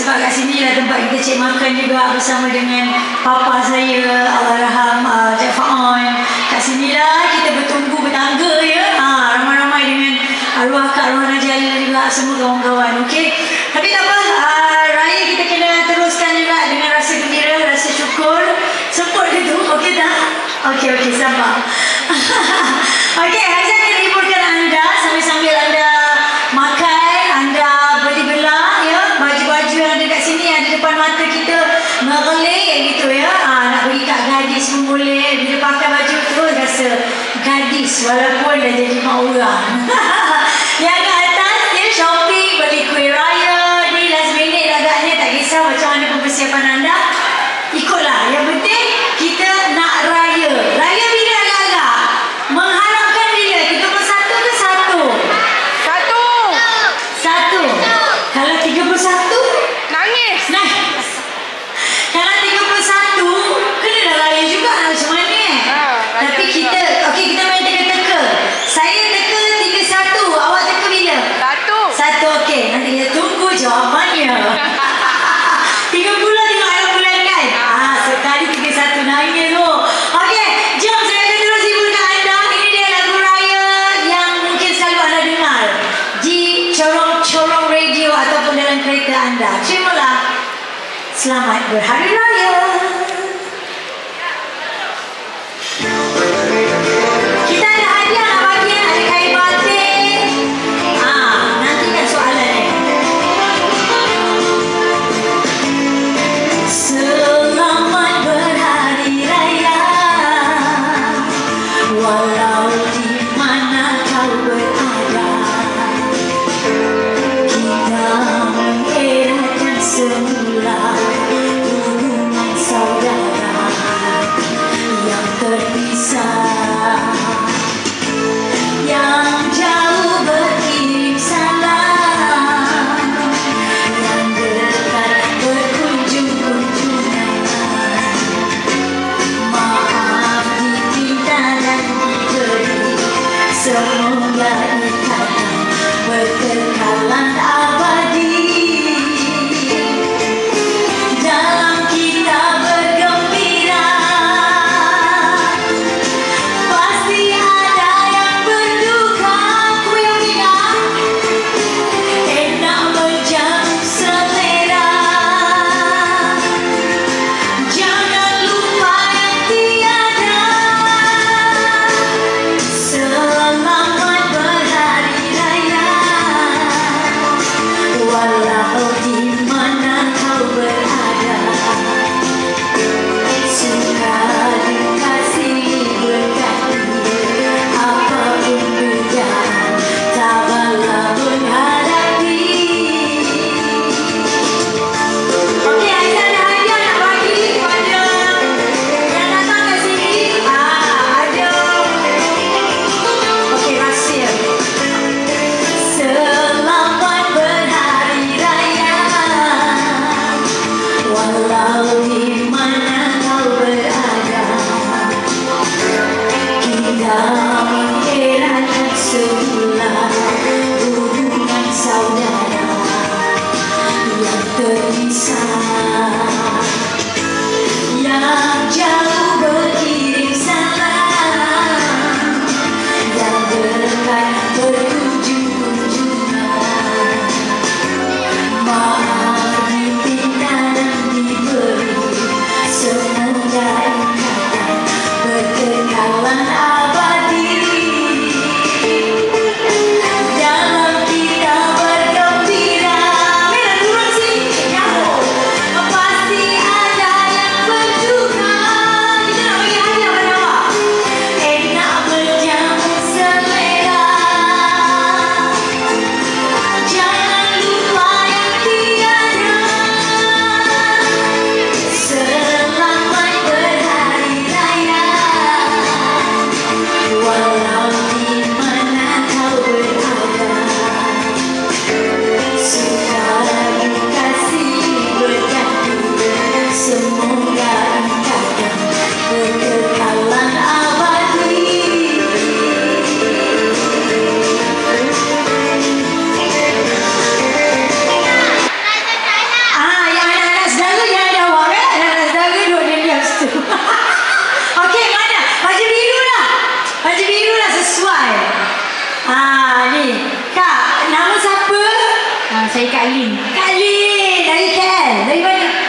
Sebab kat sini lah tempat kita cek makan juga bersama dengan papa saya, Allahyarham Jaafar On. Kat sini lah kita bertunggu bertangga ya. Ramai-ramai dengan arwah Kak Rohana Jalil juga, semua kawan-kawan. Okey. Tapi tak apa, raya kita kena teruskan juga dengan rasa gembira, rasa syukur. Sempur ke tu? Okey tak? Okey, sabar. Okey, Haizat akan hiburkan anda sambil-sambil anda makan, anda beli belah ya, baju-baju yang ada kat sini yang ada depan mata kita ngegelik gitu ya. Nak bagi kat gadis pun boleh. Bila pakai baju tu rasa gadis walaupun dah jadi mak orang. Yang kat atas dia shopping, beli kuih raya ni last minute agaknya, tak kisah macam mana pun persiapan anda, ikutlah. Yang penting kita nak raya. Raya bila agak-agak? Mengharapkan bila? 31 ke 1? 1. Kalau 31 Nangis. Kalau 31 kena dah raya juga lah, macam mana Tapi kita, okey, kita main teka-teka. Saya teka 31, awak teka bila? 1. Okey, nanti kita tunggu jawapannya. 30 tengok air bulan kan? Sekali 31 nangis tu. Okey, jom saya akan terus hiburkan anda. Ini dia lagu raya yang mungkin selalu anda dengar di corong-corong radio ataupun dalam kereta anda. Terimalah. Selamat berhari raya. Kita ada hadiah nak bagi, ada kain batik. Nantikan soalan ni. Selamat berhari raya, walau di mana kau berada. Kita mengeratkan semula hubungan saudara.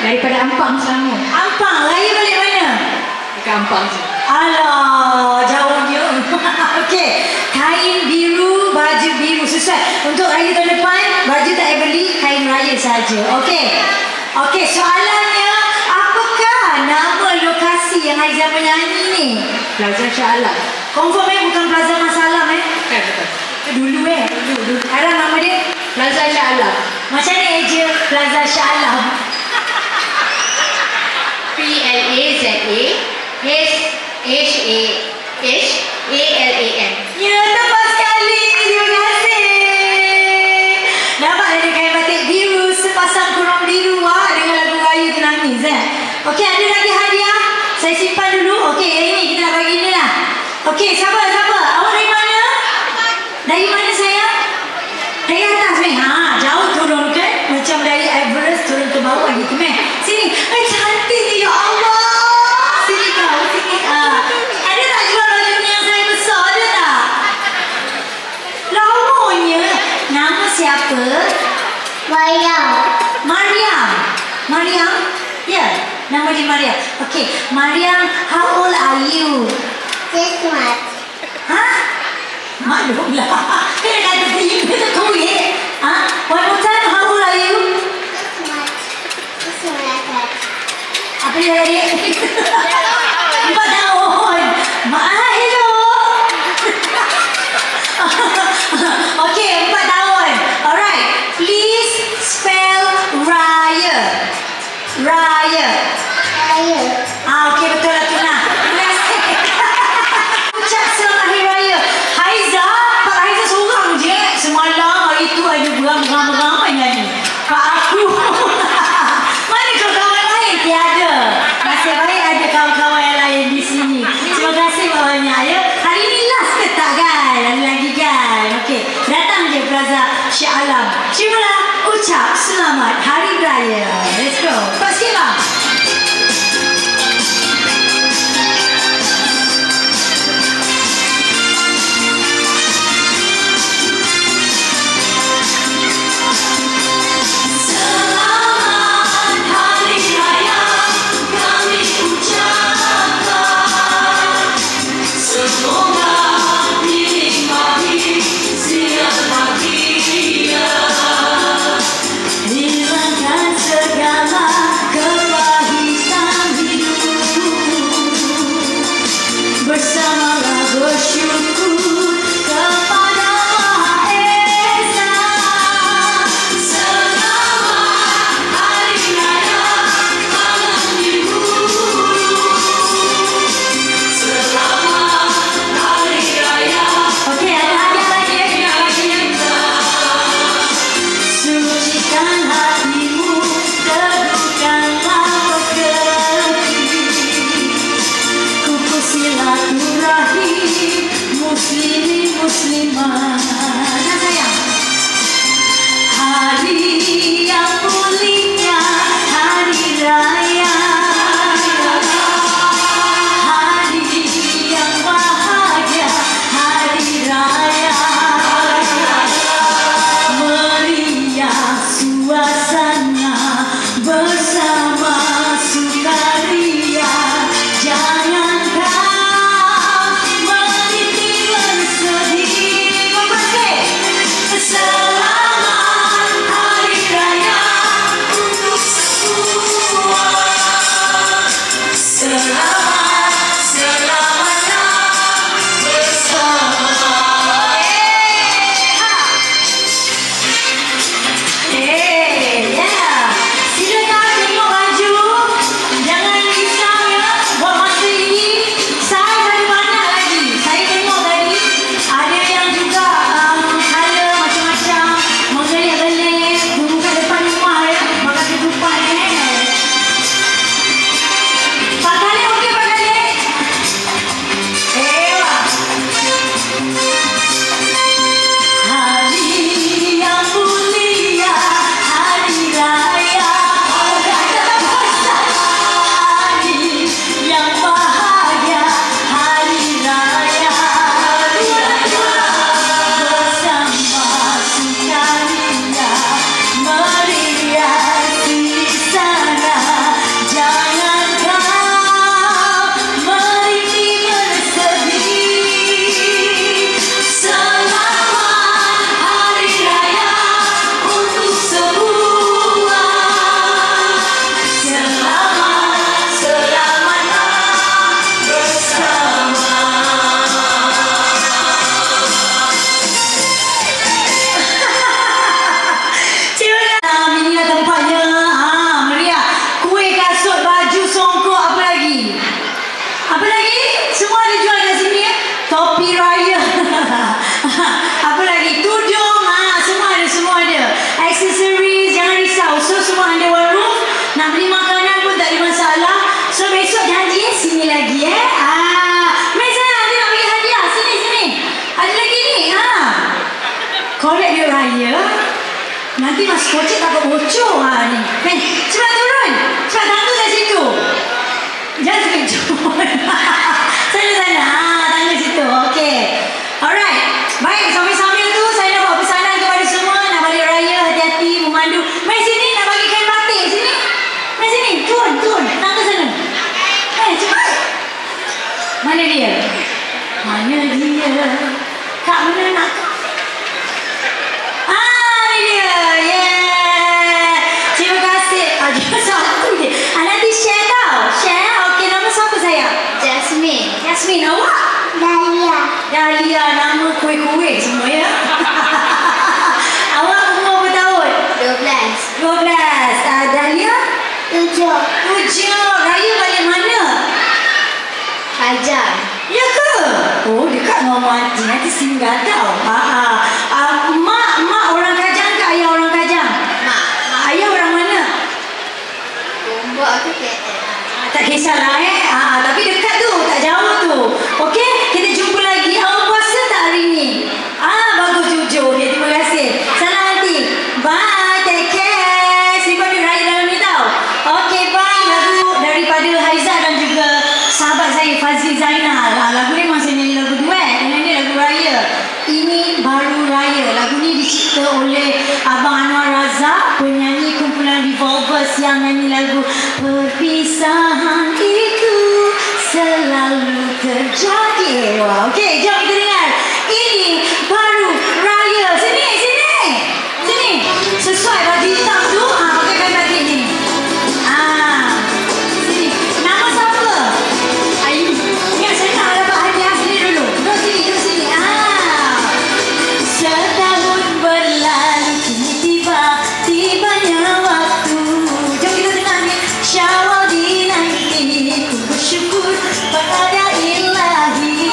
Daripada Ampang, Selangor. Ampang, raya balik mana? Dekat Ampang je. Alah, jauhnya. Okey, kain biru, baju biru sesuai. Untuk raya tahun depan, baju tak payah beli, kain raya saja. Okey. Okey, soalannya, apakah nama lokasi yang Haizah menyanyi ni? Plaza Shah Alam. Confirm bukan Plaza Masalam Bukan, bukan. Dulu dulu. Sekarang nama dia Plaza Shah Alam. macam ni je Plaza Shah Alam. PLAZAHSHALAM. Ya, tepat sekali. Terima kasih. Nampak ada kain batik biru, sepasang kurung biru. Wah, dengan lagu raya tu nangis. Okey, ada lagi hadiah. Saya simpan dulu. Okey, yang ini kita nak bagi ni lah. Okey, sabar. Awak dari mana? Dari mana saya? Dari atas ni. Ha, jauh turun kan? Macam dari Everest turun ke bawah gitu kan? Sini. Cantik ni, ya Allah. Sini kau, sini. Ada tak jual baju ni yang saya besar? Ada tak? Lamanya. Nama siapa? Mariam? Ya, nama dia Mariam. Okey, Mariam, how old are you? 6 months. Hah? Maklumlah. Kena kata tinggi, kata kuih. One more time, how old are you? 6 months. Apa dia tadi? 4 tahun. Hello. Okey, 4 tahun. Alright, please spell raya. Okey, betul lah tu nak. Terima kasih. Ucap selamat hari raya. Haizah, Pak Haizah seorang je. Semalam hari tu ada beramai-ramai nyanyi. Pak aku. Mana kawan-kawan lain? Tiada. Nasib baik ada kawan-kawan yang lain di sini. Terima kasih banyak ya. Hari ni last ke tak kan? Ada lagi kan? Okey, datang je Plaza Shah Alam. Cubalah ucap selamat hari raya. Let's go. Pak sikit bang. Hilangkan segala nanti Mas Kocik takut bocor ni. Cepat turun. Cepat tangga kat situ. Jangan sekejut. Sana. Tangga situ. Okey. Alright. Baik, sambil-sambil tu saya nak buat pesanan kepada semua. Nak balik raya, hati-hati, memandu. Mai sini, nak bagi kain batik. Sini. Mai sini. Turun. Tangga sana. Cepat. Mana dia? Kak mana nak? Ni dia. Yeah. Terima kasih. Dia satu je. Nanti share tau. Share. Okey, nama siapa saya? Jasmine. Awak? Dahlia. Nama kuih-kuih semua ya. Awak umur berapa tahun? 12. Dahlia? 7. Raya balik mana? Hajar. Ya ke? Oh, dekat dengan Mak Haji. Nanti singgah tau. Mak orang Kajang ke ayah orang Kajang? Mak. Ayah orang mana? Lombok aku KL. Tak kisahlah tapi dekat tu, tak jauh tu. Okey, kita jumpa lagi. Awak puasa tak hari ni? Bagus jujur. Okay, terima kasih. Salam nanti. Bye, take care. Simpan duit raya dalam ni tau. Okey, bye. Lagu daripada Haizat dan juga sahabat saya Fazli Zainal. Lagu ni masih nyanyi lagu duet. Yang ni lagu raya. Ini baru raya. Lagu ni dicipta oleh Abang Anwar Razak, penyanyi kumpulan Revolvers yang nyanyi lagu Perpisahan itu selalu terjadi. Wah, okey, jom kita dengar. Ini baru raya. Sini. Sesuai baju hitam tu, pakai kain batik ni. Sini. Nama siapa? Ayu. Ingat saya nak dapat hadiah sini dulu. Duduk sini. Setahun berlalu kini tibanya waktu. Jom kita dengar ni. Syawal dinanti, ku bersyukur pada Ilahi.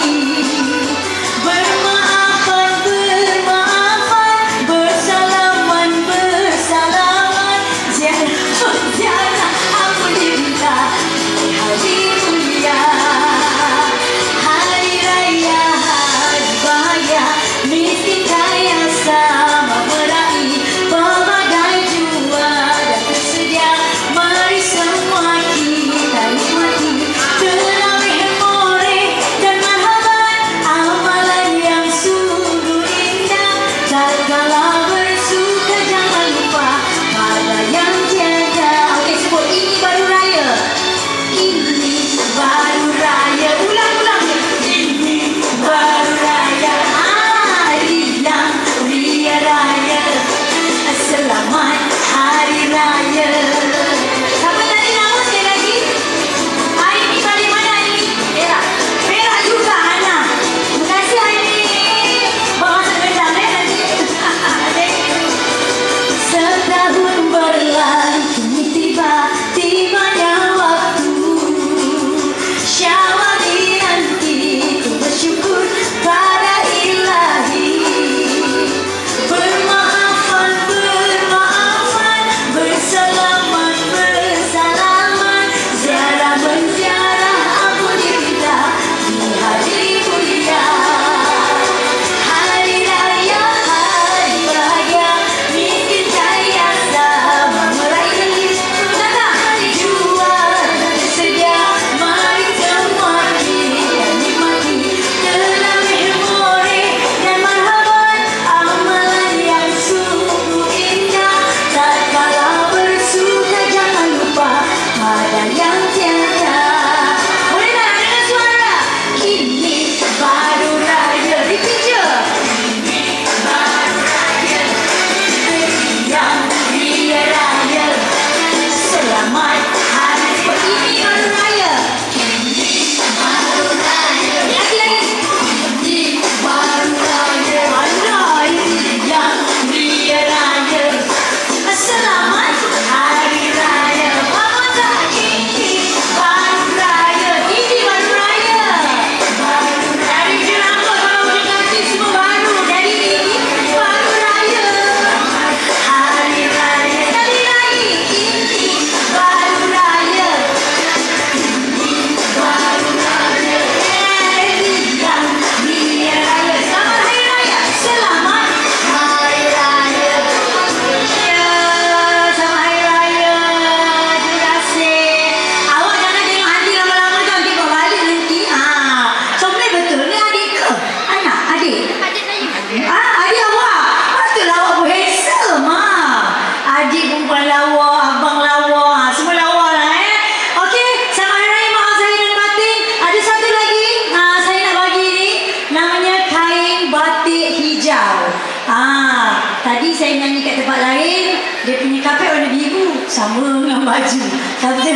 dengan baju. Tapi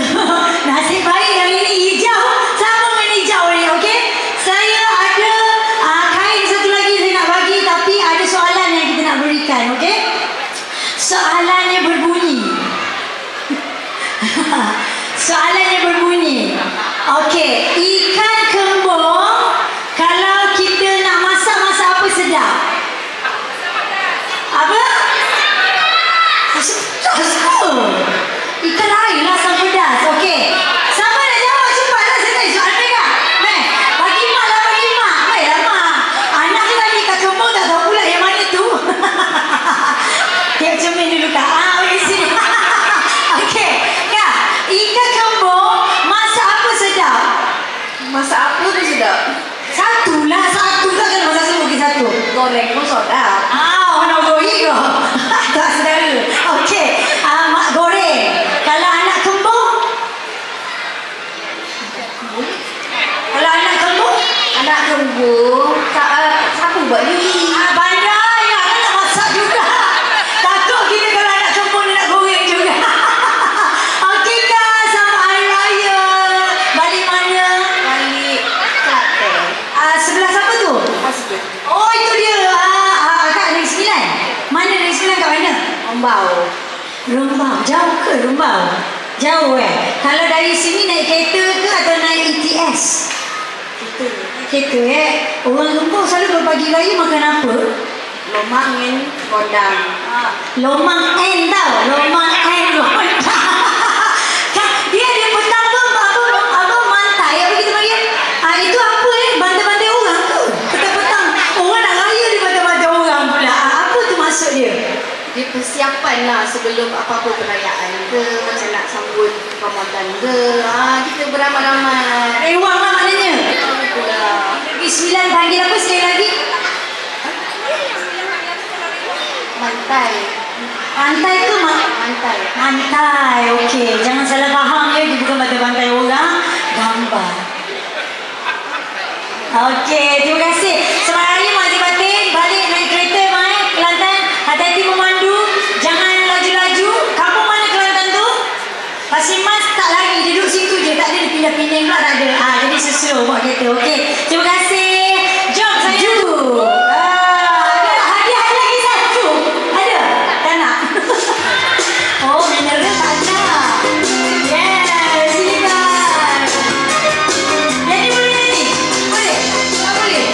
nasib baik yang ini hijau sama dengan hijau ni, okey? Saya ada kain satu lagi saya nak bagi, tapi ada soalan yang kita nak berikan, okey? Soalannya berbunyi. Soalannya berbunyi. Okey, ikan kembung kalau kita nak masak apa sedap? Apa? Tak suka. Ikan lain lah asam pedas. Okey. Siapa nak jawab? Cepatlah, saya tanya soalan mereka. Bagi mak lah, bagi mak. Baiklah mak. Anak tu tadi ikan kembung tak tahu pula yang mana tu. Tengok cermin dulu kak. Okey sini. Okey. Kak, ikan kembung masak apa sedap? Masak apa tu sedap? Satu tak kena masak semua ke satu. Goreng pun sedap. Nak goreng ke? Tak saudara. Okey. Mak goreng. Kalau anak kembung? Kalau anak kembung? Anak kembung, siapa buat ni? Bandar ya, kan nak masak juga. Takut kita kalau anak kembung dia nak goreng juga. Okey kak, sama hari raya. Balik mana? Balik Kelantan. Sebelah siapa tu? Masuk. Oh itu dia. Kak Negeri Sembilan. Mana Negeri Sembilan kat mana? Rembau. Rembau. Jauh ke Rembau? Jauh Kalau dari sini naik kereta ke atau naik ETS? Kereta Orang Rembau selalu berpagi raya makan apa? Lomang dengan gondang. Lomang N tau. Lomang N gondang. Dia petang apa mantai apa kita panggil? Itu apa bantai-bantai orang tu? Petang-petang orang nak raya dia bantai-bantai orang pula. Apa tu maksud dia? Dia persiapan lah sebelum apa-apa perayaan ke, macam nak sambut Ramadan ke. Kita beramai-ramai. Rewang lah maknanya. Itulah. Negeri Sembilan panggil apa sekali lagi? Mantai. Pantai ke mak? Mantai. Pantai, okey. Jangan salah faham ya, dia bukan pantai-pantai orang. Gambar. Okey, terima kasih. Selamat hari Mak Haji Batin. Balik naik kereta mai Kelantan. Hati-hati memandu. Jangan laju-laju. Kampung mana Kelantan tu? Pasir Mas tak lagi. Dia duduk situ je. Tak ada dia pindah-pindah pula tak ada. Jadi sesuai buat kereta. Okey. Terima kasih. Jom saya dulu. Ada hadiah lagi satu. Ada? Tak nak? Oh, mineral tak nak. Yes, silakan. Jadi boleh nyanyi? Boleh? Tak boleh?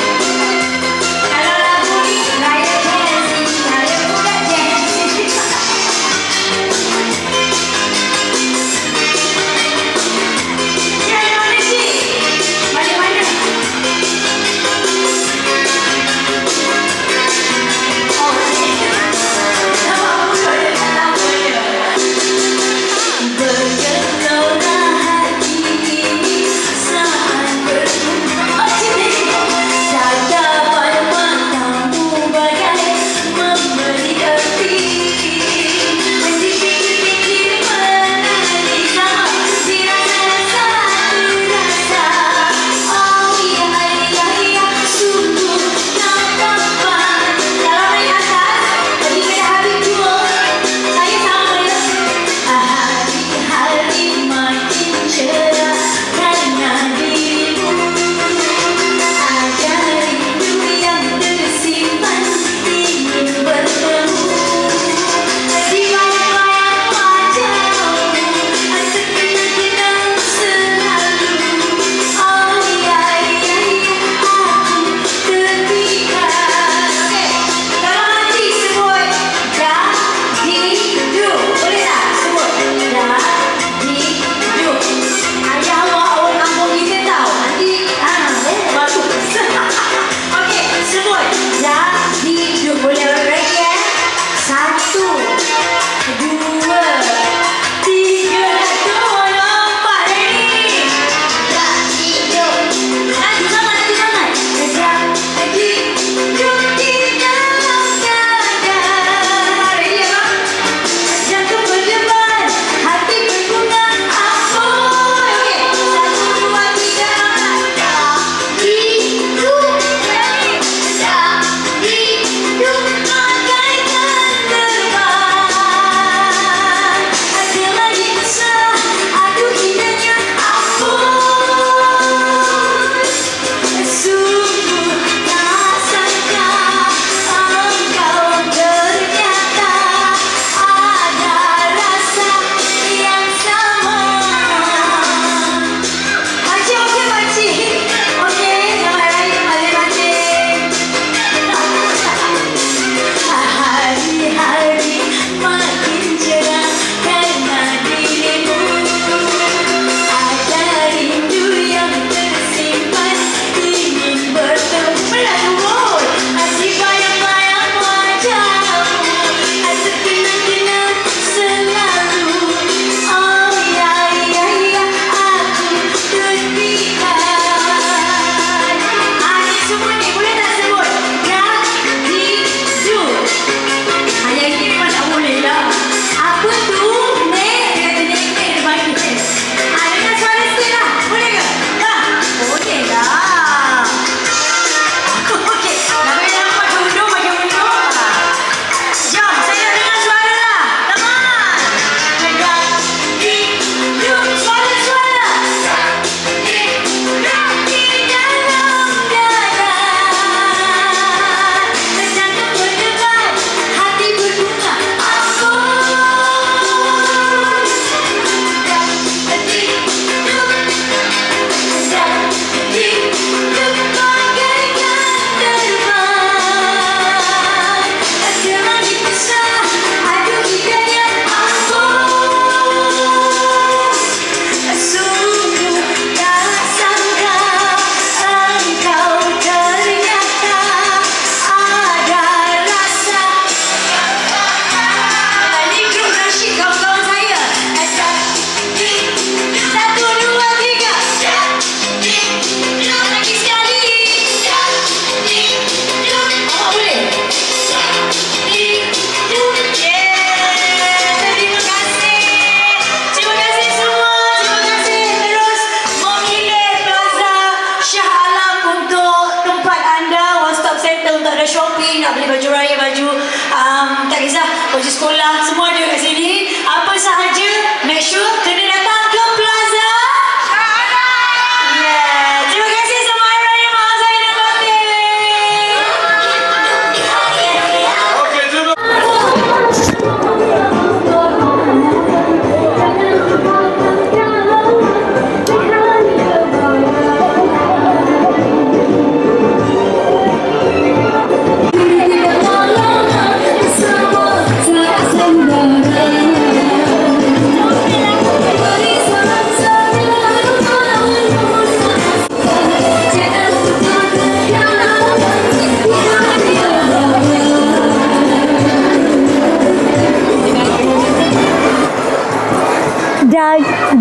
Kalau lagu ni Raya Jensi, Raya Budak Jensi. Ya, mana sih? Mana-mana?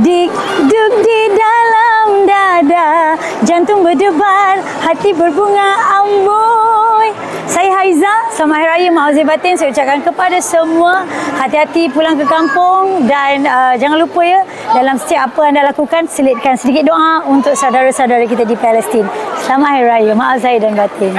dik duk di dalam dada, jantung berdebar, hati berbunga amboi. Saya Haiza, selamat Hari Raya Maaf Zahir Batin. Saya ucapkan kepada semua, hati-hati pulang ke kampung dan jangan lupa ya, dalam setiap apa anda lakukan, selitkan sedikit doa untuk saudara-saudara kita di Palestin. Selamat Hari Raya Maaf Zahir dan Batin.